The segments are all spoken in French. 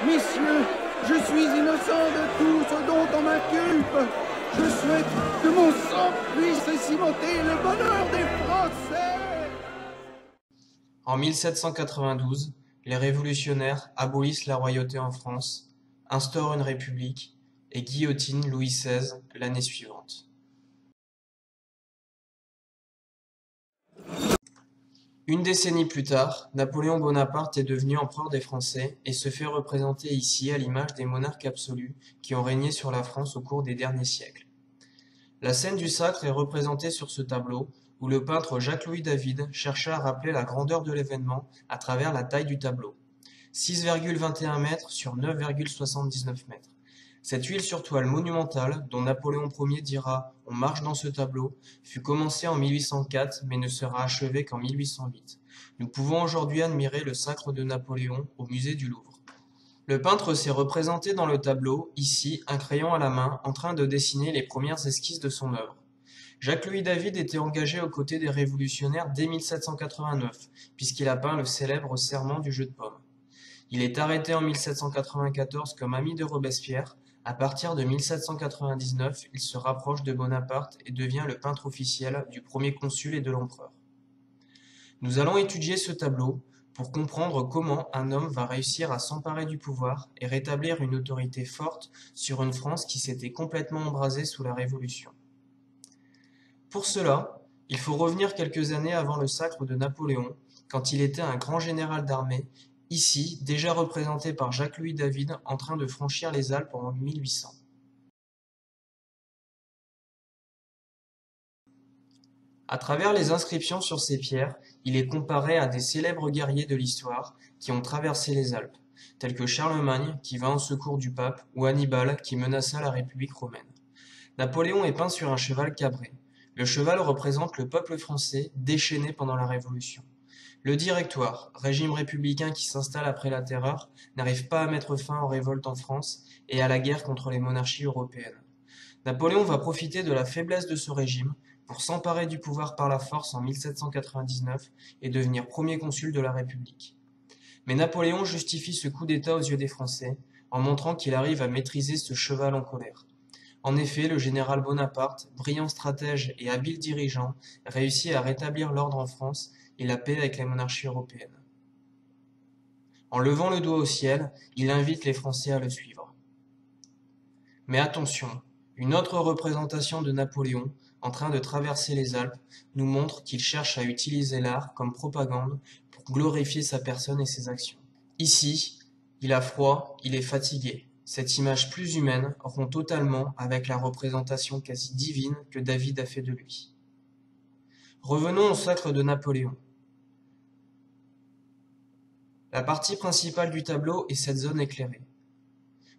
Messieurs, je suis innocent de tout ce dont on m'inculpe. Je souhaite que mon sang puisse cimenter le bonheur des Français. En 1792, les révolutionnaires abolissent la royauté en France, instaurent une république et guillotinent Louis XVI l'année suivante. Une décennie plus tard, Napoléon Bonaparte est devenu empereur des Français et se fait représenter ici à l'image des monarques absolus qui ont régné sur la France au cours des derniers siècles. La scène du sacre est représentée sur ce tableau où le peintre Jacques-Louis David chercha à rappeler la grandeur de l'événement à travers la taille du tableau. 6,21 mètres sur 9,79 mètres. Cette huile sur toile monumentale, dont Napoléon Ier dira « On marche dans ce tableau », fut commencée en 1804 mais ne sera achevée qu'en 1808. Nous pouvons aujourd'hui admirer le sacre de Napoléon au musée du Louvre. Le peintre s'est représenté dans le tableau, ici, un crayon à la main, en train de dessiner les premières esquisses de son œuvre. Jacques-Louis David était engagé aux côtés des révolutionnaires dès 1789, puisqu'il a peint le célèbre Serment du jeu de paume. Il est arrêté en 1794 comme ami de Robespierre. À partir de 1799, il se rapproche de Bonaparte et devient le peintre officiel du premier consul et de l'empereur. Nous allons étudier ce tableau pour comprendre comment un homme va réussir à s'emparer du pouvoir et rétablir une autorité forte sur une France qui s'était complètement embrasée sous la Révolution. Pour cela, il faut revenir quelques années avant le sacre de Napoléon, quand il était un grand général d'armée, ici déjà représenté par Jacques-Louis David en train de franchir les Alpes en 1800. À travers les inscriptions sur ces pierres, il est comparé à des célèbres guerriers de l'histoire qui ont traversé les Alpes, tels que Charlemagne qui vint au secours du pape ou Hannibal qui menaça la République romaine. Napoléon est peint sur un cheval cabré. Le cheval représente le peuple français déchaîné pendant la Révolution. Le Directoire, régime républicain qui s'installe après la Terreur, n'arrive pas à mettre fin aux révoltes en France et à la guerre contre les monarchies européennes. Napoléon va profiter de la faiblesse de ce régime pour s'emparer du pouvoir par la force en 1799 et devenir premier consul de la République. Mais Napoléon justifie ce coup d'État aux yeux des Français en montrant qu'il arrive à maîtriser ce cheval en colère. En effet, le général Bonaparte, brillant stratège et habile dirigeant, réussit à rétablir l'ordre en France et la paix avec les monarchies européennes. En levant le doigt au ciel, il invite les Français à le suivre. Mais attention, une autre représentation de Napoléon, en train de traverser les Alpes, nous montre qu'il cherche à utiliser l'art comme propagande pour glorifier sa personne et ses actions. Ici, il a froid, il est fatigué. Cette image plus humaine rompt totalement avec la représentation quasi divine que David a fait de lui. Revenons au sacre de Napoléon. La partie principale du tableau est cette zone éclairée.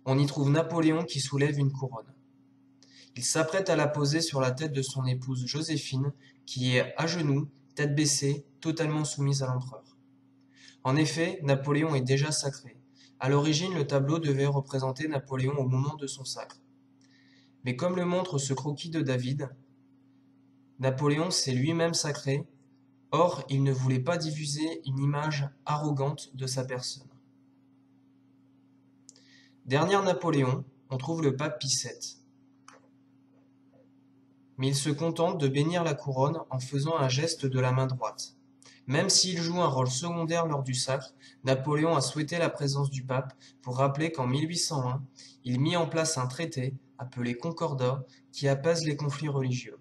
On y trouve Napoléon qui soulève une couronne. Il s'apprête à la poser sur la tête de son épouse Joséphine, qui est à genoux, tête baissée, totalement soumise à l'empereur. En effet, Napoléon est déjà sacré. À l'origine, le tableau devait représenter Napoléon au moment de son sacre. Mais comme le montre ce croquis de David, Napoléon s'est lui-même sacré, or il ne voulait pas diffuser une image arrogante de sa personne. Derrière Napoléon, on trouve le pape Pie VII. Mais il se contente de bénir la couronne en faisant un geste de la main droite. Même s'il joue un rôle secondaire lors du sacre, Napoléon a souhaité la présence du pape pour rappeler qu'en 1801, il mit en place un traité, appelé Concordat, qui apaise les conflits religieux,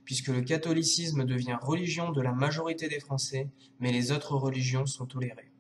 puisque le catholicisme devient religion de la majorité des Français, mais les autres religions sont tolérées.